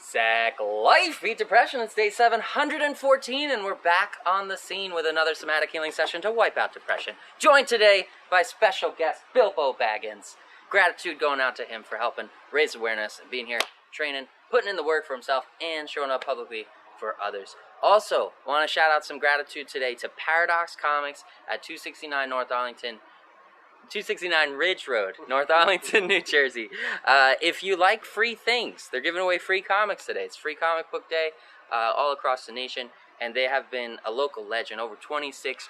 Sack Life, Beat Depression. It's day 714, and we're back on the scene with another somatic healing session to wipe out depression. Joined today by special guest Billbo Baggins. Gratitude going out to him for helping raise awareness and being here, training, putting in the work for himself, and showing up publicly for others. Also, want to shout out some gratitude today to Paradox Comics at 269 Ridge Road, North Arlington, New Jersey. If you like free things, they're giving away free comics today. It's Free Comic Book Day all across the nation, and they have been a local legend over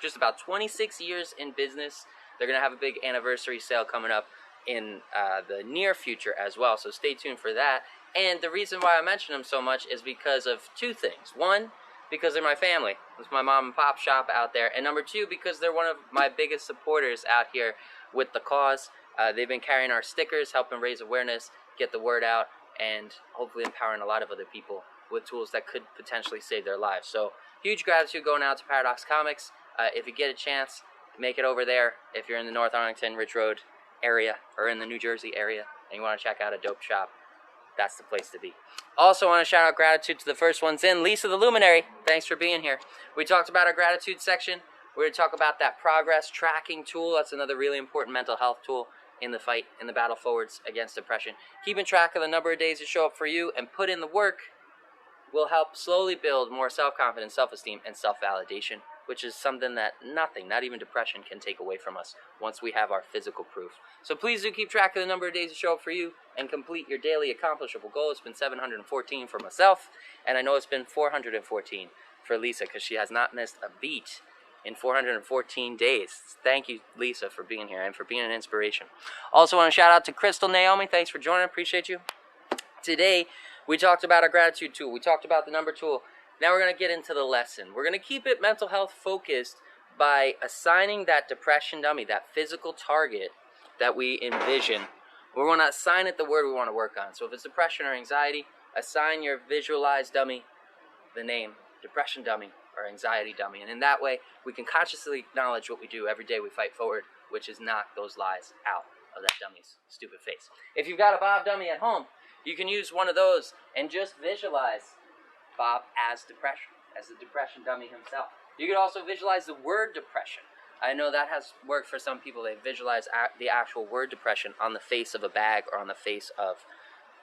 just about 26 years in business. They're going to have a big anniversary sale coming up in the near future as well, so stay tuned for that. And the reason why I mention them so much is because of two things. One, because they're my family. It's my mom and pop shop out there. And number two, because they're one of my biggest supporters out here with the cause. They've been carrying our stickers, helping raise awareness, get the word out, and hopefully empowering a lot of other people with tools that could potentially save their lives. So huge gratitude going out to Paradox Comics. If you get a chance, make it over there. If you're in the North Arlington, Ridge Road area, or in the New Jersey area, and you want to check out a dope shop, that's the place to be. Also want to shout out gratitude to the first ones in. Lisa the Luminary, thanks for being here. We talked about our gratitude section. We're going to talk about that progress tracking tool. That's another really important mental health tool in the fight, in the battle forwards against depression. Keeping track of the number of days to show up for you and put in the work will help slowly build more self-confidence, self-esteem, and self-validation, which is something that nothing, not even depression, can take away from us once we have our physical proof. So please do keep track of the number of days to show up for you and complete your daily accomplishable goal. It's been 714 for myself, and I know it's been 414 for Lisa, because she has not missed a beat in 414 days. Thank you, Lisa, for being here and for being an inspiration. Also want to shout out to Crystal Naomi. Thanks for joining. Appreciate you. Today, we talked about our gratitude tool. We talked about the number tool. Now we're going to get into the lesson. We're going to keep it mental health focused by assigning that depression dummy, that physical target that we envision. We want to assign it the word we want to work on. So if it's depression or anxiety, assign your visualized dummy the name depression dummy or anxiety dummy. And in that way, we can consciously acknowledge what we do every day we fight forward, which is knock those lies out of that dummy's stupid face. If you've got a Bob dummy at home, you can use one of those and just visualize Bob as depression, as the depression dummy himself. You could also visualize the word depression. I know that has worked for some people. They visualize the actual word depression on the face of a bag or on the face of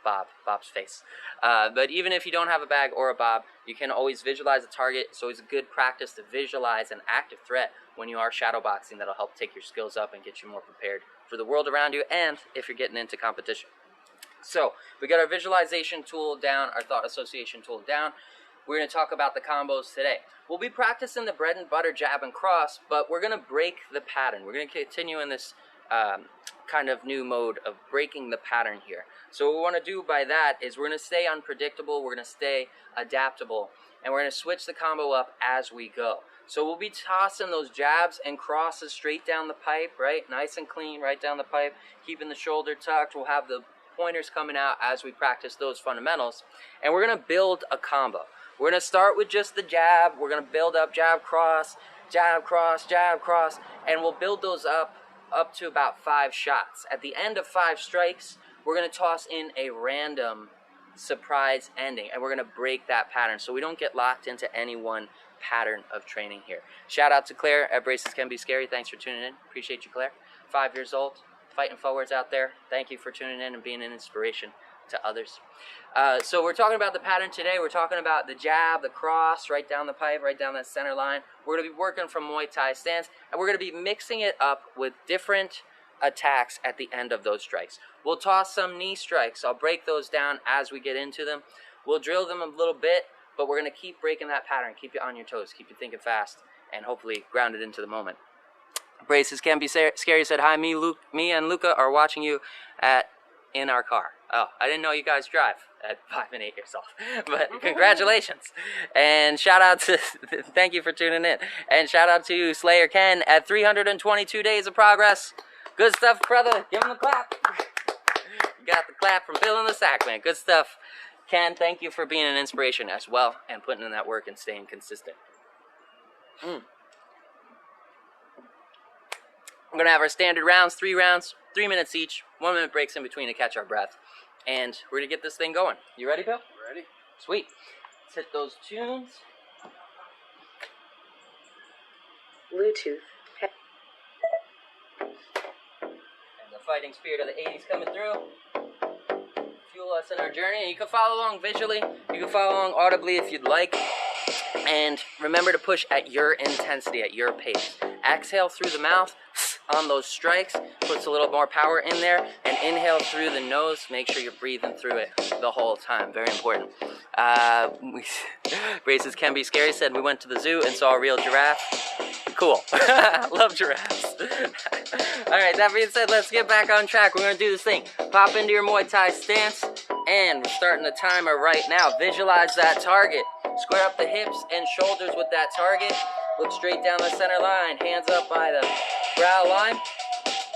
Bob's face. But even if you don't have a bag or a Bob, you can always visualize a target. It's always a good practice to visualize an active threat when you are shadowboxing. That'll help take your skills up and get you more prepared for the world around you, and if you're getting into competition. So we got our visualization tool down, our thought association tool down. We're going to talk about the combos today. We'll be practicing the bread and butter jab and cross, but we're going to break the pattern. We're going to continue in this kind of new mode of breaking the pattern here. So what we want to do by that is we're going to stay unpredictable, we're going to stay adaptable, and we're going to switch the combo up as we go. So we'll be tossing those jabs and crosses straight down the pipe, right? Nice and clean, right down the pipe, keeping the shoulder tucked. We'll have the pointers coming out as we practice those fundamentals, and we're going to build a combo. We're going to start with just the jab. We're going to build up jab, cross, and we'll build those up to about 5 shots. At the end of 5 strikes, we're going to toss in a random surprise ending, and we're going to break that pattern so we don't get locked into any one pattern of training here. Shout out to Claire at Braces Can Be Scary. Thanks for tuning in. Appreciate you, Claire. 5 years old, fighting forwards out there. Thank you for tuning in and being an inspiration to others. So we're talking about the pattern today. We're talking about the jab, the cross, right down the pipe, right down that center line. We're going to be working from Muay Thai stance, and we're going to be mixing it up with different attacks at the end of those strikes. We'll toss some knee strikes. I'll break those down as we get into them. We'll drill them a little bit, but we're going to keep breaking that pattern, keep you on your toes, keep you thinking fast, and hopefully grounded into the moment. Braces Can Be Scary said, hi, me and Luca are watching you in our car. Oh, I didn't know you guys drive at 5 and 8 years old. But congratulations. And shout out to, thank you for tuning in. And shout out to Slayer Ken at 322 days of progress. Good stuff, brother. Give him a clap. You got the clap from Bill and the Sackman. Good stuff. Ken, thank you for being an inspiration as well and putting in that work and staying consistent. We're going to have our standard rounds, 3 rounds, 3 minutes each, 1 minute breaks in between to catch our breath. And we're going to get this thing going. You ready, Bill? Ready. Sweet. Let's hit those tunes. Bluetooth. And the fighting spirit of the 80s coming through. Fuel us in our journey. And you can follow along visually. You can follow along audibly if you'd like. And remember to push at your intensity, at your pace. Exhale through the mouth on those strikes. Puts a little more power in there. And inhale through the nose. Make sure you're breathing through it the whole time. Very important. Braces can be scary. Said we went to the zoo and saw a real giraffe. Cool. Love giraffes. Alright, that being said, let's get back on track. We're going to do this thing. Pop into your Muay Thai stance. And we're starting the timer right now. Visualize that target. Square up the hips and shoulders with that target. Look straight down the center line. Hands up by the brow line.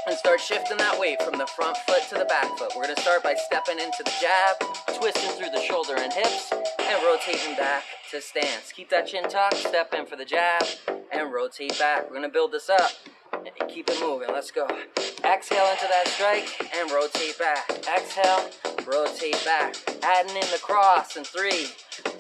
And start shifting that weight from the front foot to the back foot. We're going to start by stepping into the jab, twisting through the shoulder and hips, and rotating back to stance. Keep that chin tucked, step in for the jab, and rotate back. We're going to build this up. Keep it moving. Let's go. Exhale into that strike, and rotate back. Exhale, rotate back. Adding in the cross in 3,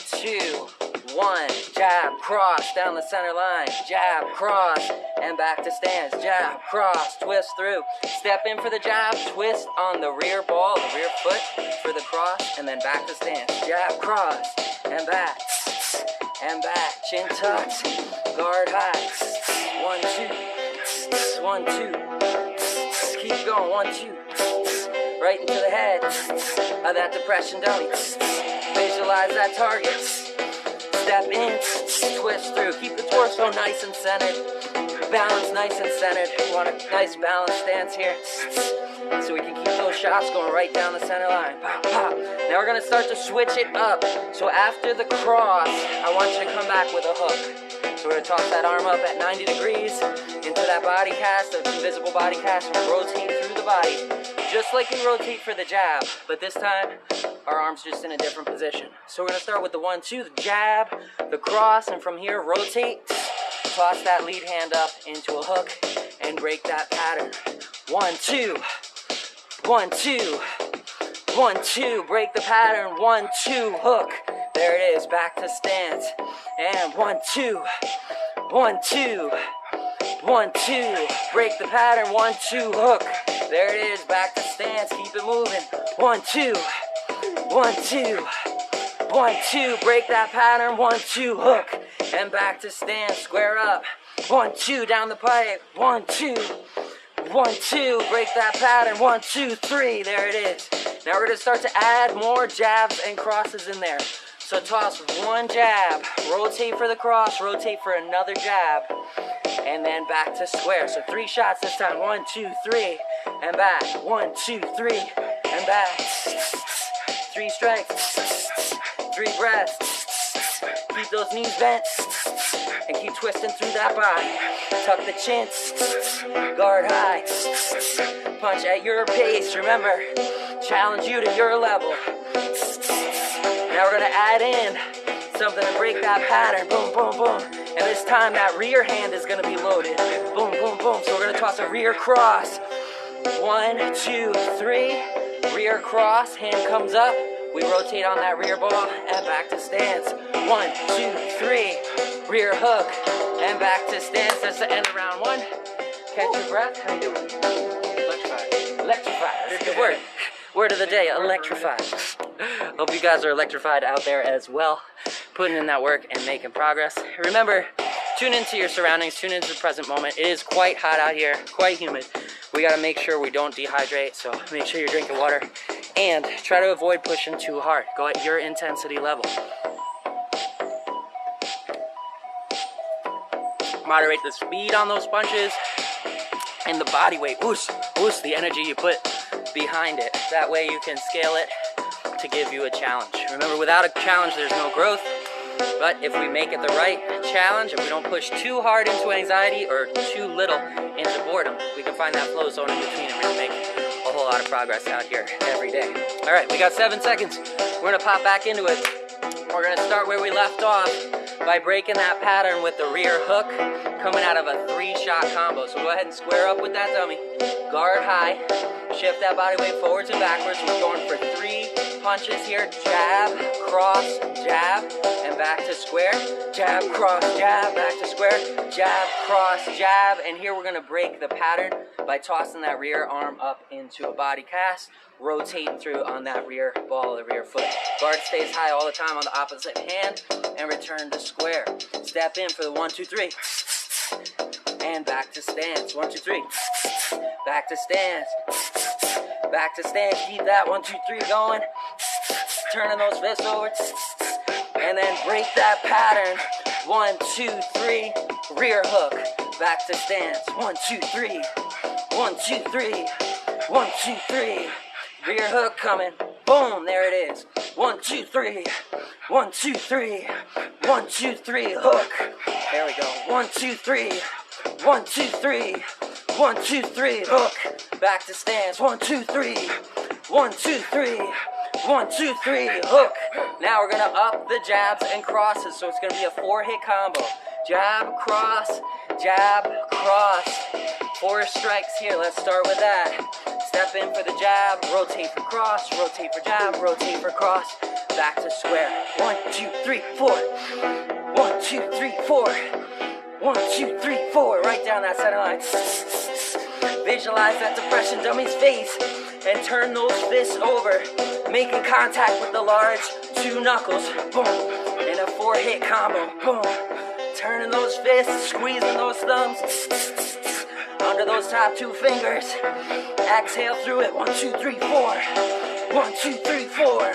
2, 1. Jab, cross, down the center line. Jab, cross, and back to stance. Jab, cross, twist through. Step in for the jab, twist on the rear ball, the rear foot for the cross, and then back to stance. Jab, cross, and back, and back. Chin tucked, guard high. 1, 2, 1, 2. Keep going, 1, 2. Right into the head of that depression dummy. Visualize that target. Step in, twist through. Keep the torso nice and centered. Balance nice and centered. We want a nice balanced stance here. So we can keep those shots going right down the center line. Pop, pop. Now we're going to start to switch it up. So after the cross, I want you to come back with a hook. So we're going to toss that arm up at 90 degrees into that body cast, the invisible body cast, and rotate through the body. Just like we rotate for the jab, but this time our arm's just in a different position. So we're going to start with the 1, 2, the jab, the cross, and from here rotate. Toss that lead hand up into a hook and break that pattern. 1, 2, 1, 2, 1, 2, break the pattern. 1, 2, hook. There it is, back to stance. And 1, 2, 1, 2, 1, 2, break the pattern. 1, 2, hook. There it is, back to stance. Keep it moving. 1, 2, 1, 2, 1, 2, break that pattern. 1, 2, hook. And back to stance. Square up. 1, 2, down the pipe. 1, 2, 1, 2, break that pattern. 1, 2, 3. There it is. Now we're going to start to add more jabs and crosses in there. So toss 1 jab, rotate for the cross, rotate for another jab, and then back to square. So 3 shots this time. 1, 2, 3, and back. 1, 2, 3, and back. 3 strikes, 3 breaths. Keep those knees bent, and keep twisting through that body. Tuck the chin, guard high. Punch at your pace. Remember, challenge you to your level. Now we're going to add in something to break that pattern. Boom, boom, boom. And this time that rear hand is going to be loaded. Boom, boom, boom. So we're going to toss a rear cross. 1, 2, 3. Rear cross. Hand comes up. We rotate on that rear ball and back to stance. 1, 2, 3. Rear hook and back to stance. That's the end of round 1. Catch your breath. How you doing? Electrified. Electrified. That's a good word. Word of the day, electrified. Hope you guys are electrified out there as well, putting in that work and making progress. Remember, tune into your surroundings, tune into the present moment. It is quite hot out here, quite humid. We gotta make sure we don't dehydrate, so make sure you're drinking water and try to avoid pushing too hard. Go at your intensity level. Moderate the speed on those punches and the body weight. Whoosh, whoosh, the energy you put behind it. That way you can scale it to give you a challenge. Remember, without a challenge, there's no growth. But if we make it the right challenge, if we don't push too hard into anxiety or too little into boredom, we can find that flow zone in between and really make a whole lot of progress out here every day. All right, we got 7 seconds. We're gonna pop back into it. We're gonna start where we left off by breaking that pattern with the rear hook coming out of a 3-shot combo. So go ahead and square up with that dummy. Guard high. Shift that body weight forwards and backwards. We're going for 3 punches here. Jab, cross, jab, and back to square. Jab, cross, jab, back to square. Jab, cross, jab. And here we're going to break the pattern by tossing that rear arm up into a body cast, rotating through on that rear ball of the rear foot. Guard stays high all the time on the opposite hand, and return to square. Step in for the 1, 2, 3. And back to stance. 1, 2, 3. Back to stance. Back to stance. Keep that 1, 2, 3 going. Turning those fists over. And then break that pattern. 1, 2, 3. Rear hook. Back to stance. 1, 2, 3. 1, 2, 3. 1, 2, 3. Rear hook coming. Boom. There it is. 1, 2, 3. 1, 2, 3. 1, 2, 3. Hook. There we go. 1, 2, 3. 1, 2, 3. 1, 2, 3. Hook. Back to stance. 1, 2, 3. 1, 2, 3. 1, 2, 3. Hook. Now we're gonna up the jabs and crosses, so it's gonna be a 4-hit combo. Jab, cross, jab, cross. 4 strikes here. Let's start with that. Step in for the jab, rotate for cross, rotate for jab, rotate for cross. Back to square. 1, 2, 3, 4. 1, 2, 3, 4. 1, 2, 3, 4. Right down that center line. Visualize that depression dummy's face and turn those fists over, making contact with the large 2 knuckles. Boom. In a 4-hit combo. Boom. Turning those fists, squeezing those thumbs under those top 2 fingers. Exhale through it. 1, 2, 3, 4. 1, 2, 3, 4.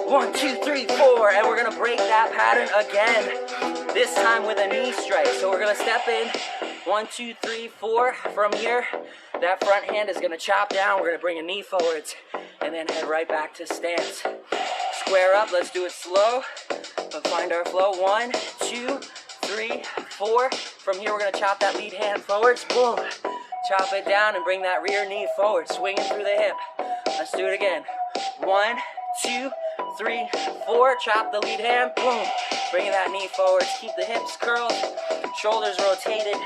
1, 2, 3, 4. And we're gonna break that pattern again. This time with a knee strike. So we're gonna step in. 1, 2, 3, 4. From here, that front hand is gonna chop down. We're gonna bring a knee forwards and then head right back to stance. Square up. Let's do it slow, but find our flow. 1, 2, 3, 4. From here, we're gonna chop that lead hand forwards. Boom. Chop it down and bring that rear knee forward, swinging through the hip. Let's do it again. 1, 2, 3, 4. Chop the lead hand. Boom. Bringing that knee forward. Keep the hips curled, shoulders rotated,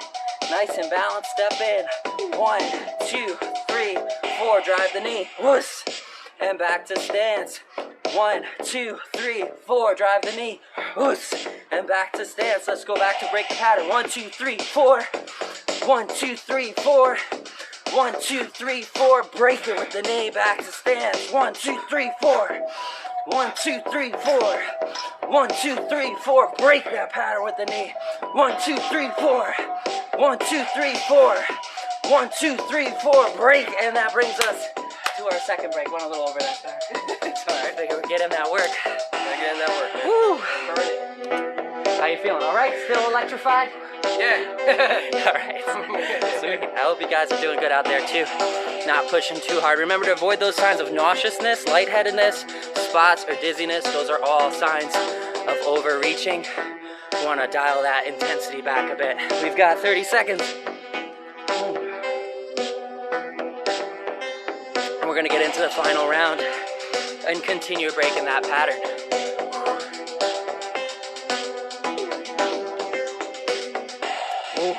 nice and balanced. Step in. 1, 2, 3, 4. Drive the knee. Whoosh. And back to stance. 1, 2, 3, 4. Drive the knee. Whoosh. And back to stance. Let's go back to break the pattern. 1, 2, 3, 4. 1, 2, 3, 4. 1, 2, 3, 4. Break it with the knee. Back to stance. 1, 2, 3, 4. 1, 2, 3, 4. 1, 2, 3, 4. Break that pattern with the knee. 1, 2, 3, 4. 1, 2, 3, 4. 1, 2, 3, 4. Break, and that brings us to our second break. Went a little over that time. It's all right. We're getting that work. Gotta get in that work, man. Woo! Burn it. How you feeling? All right? Still electrified? Yeah. All right. Sweet. I hope you guys are doing good out there too. Not pushing too hard. Remember to avoid those signs of nauseousness, lightheadedness, spots, or dizziness. Those are all signs of overreaching. You want to dial that intensity back a bit. We've got 30 seconds. And we're going to get into the final round and continue breaking that pattern. Ooh.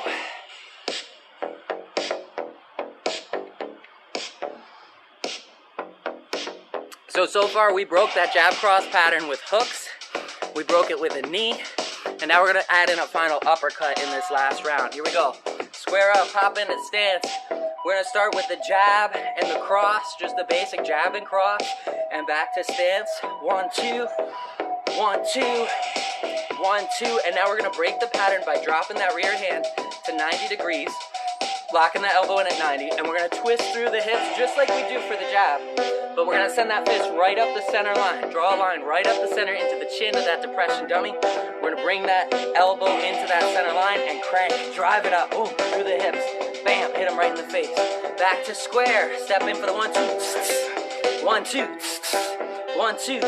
So far we broke that jab cross pattern with hooks. We broke it with a knee. And now we're gonna add in a final uppercut in this last round. Here we go. Square up, hop into stance. We're gonna start with the jab and the cross, just the basic jab and cross, and back to stance. 1, 2, 1, 2, 1, 2. And now we're gonna break the pattern by dropping that rear hand to 90 degrees, locking the elbow in at 90, and we're gonna twist through the hips just like we do for the jab. But we're gonna send that fist right up the center line. Draw a line right up the center into the chin of that depression dummy. We're gonna bring that elbow into that center line and crank. Drive it up, boom, through the hips. Bam, hit him right in the face. Back to square. Step in for the 1, 2. 1, 2. 1, 2.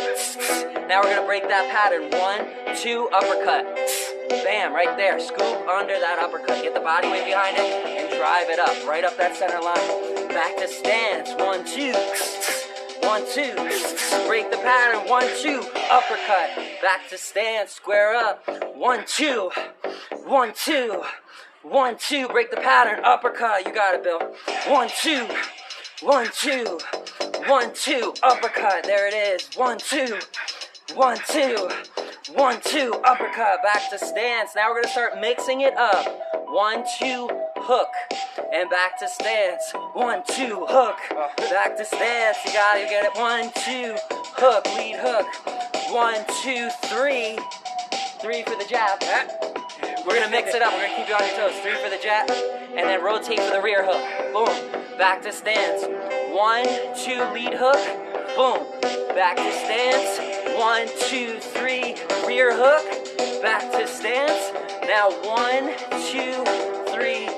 Now we're gonna break that pattern. 1, 2, uppercut. Bam, right there. Scoop under that uppercut. Get the body weight behind it and drive it up, right up that center line. Back to stance. 1, 2. 1, 2. Break the pattern. 1, 2. Uppercut. Back to stance. Square up. 1, 2. 1, 2. 1, 2. Break the pattern. Uppercut. You got it, Bill. 1, 2. 1, 2, 1, 2, uppercut. There it is. 1, 2, 1, 2, 1, 2, uppercut. Back to stance. Now we're gonna start mixing it up. 1, 2, hook, and back to stance. 1, 2, hook, back to stance. You gotta get it. 1, 2, hook, lead hook. 1, 2, 3. 3 for the jab. We're gonna mix it up. We're gonna keep you on your toes. 3 for the jab, and then rotate for the rear hook. Boom. Back to stance. 1, 2, lead hook. Boom. Back to stance. 1, 2, 3, rear hook. Back to stance. Now 1, 2, 3,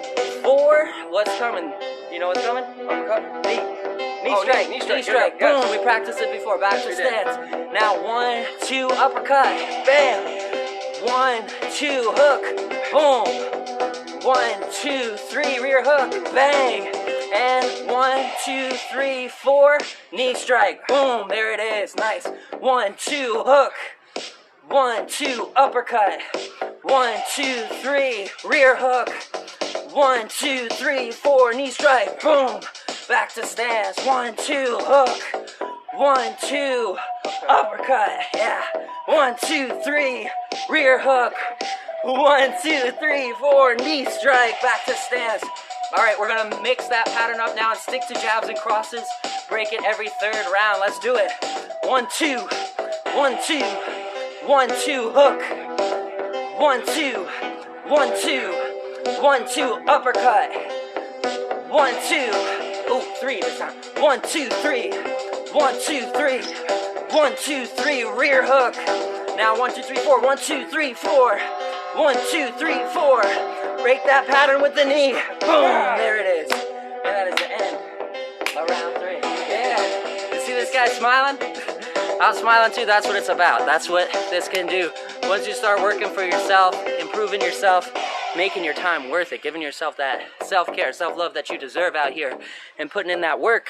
4. What's coming? You know what's coming? Uppercut. Knee strike. Knee strike. Yeah. Boom. We practiced it before. Back to stance. Now 1, 2, uppercut. Bam. 1, 2, hook. Boom. 1, 2, 3, rear hook. Bang. And 1, 2, 3, 4. Knee strike. Boom. There it is. Nice. 1, 2, hook. 1, 2, uppercut. 1, 2, 3, rear hook. 1, 2, 3, 4, knee strike. Boom. Back to stance. 1, 2, hook. 1, 2, uppercut. Yeah. 1, 2, 3, rear hook. 1, 2, 3, 4, knee strike. Back to stance. All right, we're gonna mix that pattern up now and stick to jabs and crosses. Break it every third round. Let's do it. 1, 2, 1, 2, 1, 2, hook. 1, 2, 1, 2, 1, 2, uppercut. 1, 2, ooh, 3 this time. 1, 2, 3, 1, 2, 3, 1, 2, 3, rear hook. Now 1, 2, 3, 4, 1, 2, 3, 4, 1, 2, 3, 4. Break that pattern with the knee. Boom, there it is. And that is the end of round 3. Yeah. You see this guy smiling? I'm smiling too. That's what it's about. That's what this can do. Once you start working for yourself, improving yourself, making your time worth it, giving yourself that self-care, self-love that you deserve out here, and putting in that work,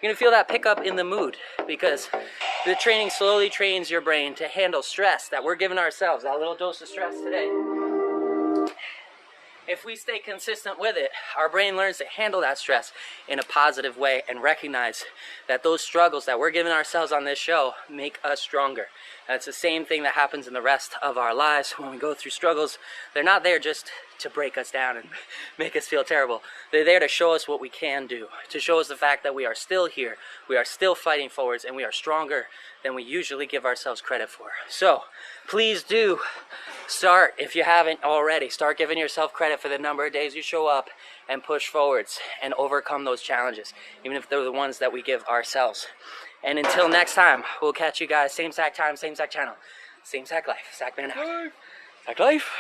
you're gonna feel that pickup in the mood, because the training slowly trains your brain to handle stress that we're giving ourselves, that little dose of stress today. If we stay consistent with it, our brain learns to handle that stress in a positive way and recognize that those struggles that we're giving ourselves on this show make us stronger. And it's the same thing that happens in the rest of our lives when we go through struggles. They're not there just to break us down and make us feel terrible. They're there to show us what we can do, to show us the fact that we are still here, we are still fighting forwards, and we are stronger than we usually give ourselves credit for. So please do start, if you haven't already, start giving yourself credit for the number of days you show up and push forwards and overcome those challenges, even if they're the ones that we give ourselves. And until next time, we'll catch you guys, same Sack time, same Sack channel, same Sack life. Sackman out. Sack life.